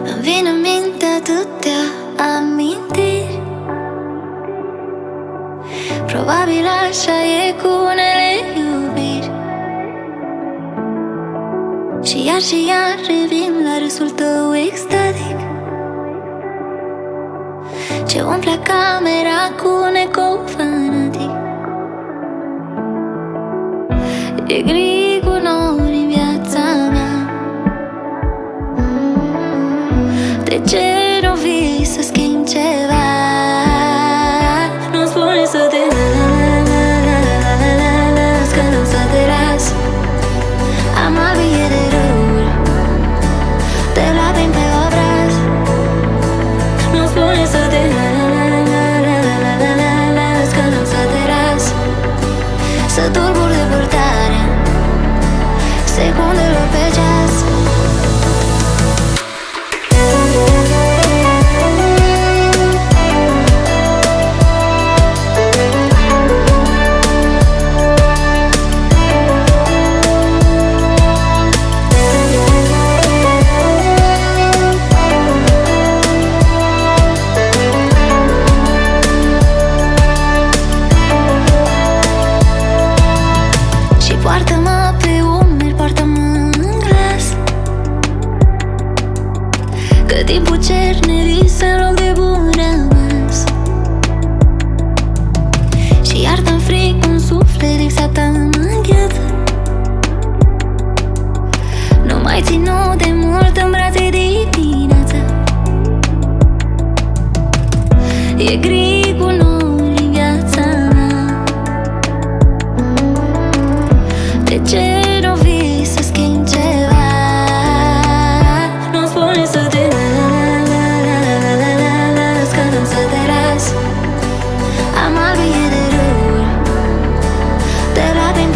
Îmi vin în minte atâtea amintiri. Probabil așa e cu unele iubiri. Și iar revin la râsul tău extatic, ce umple camera cu un ecou fanatic. E gri cu nori în viața mea. De ce nu vii să schimbi ceva? Nu spune să te las, că n-am să te las. Am albie de râuri, te lacrimi pe obraz. Nu spune să te las, că n-am să te las. Să tulbur depărtarea secundelor pe ceas. Poartă-mă pe umeri, poartă-mă în glas, că timpul cerne vis în loc de bun rămas. Și iartă-mi fric un suflet exact mă îngheață. Nu mai ținu de mult în brațe dimineața. E gri cu nori în viața mea. De ce nu vii să schimbi ceva? Nu spune să te las, că n-am să te las. Am albie de râuri, te lacrimi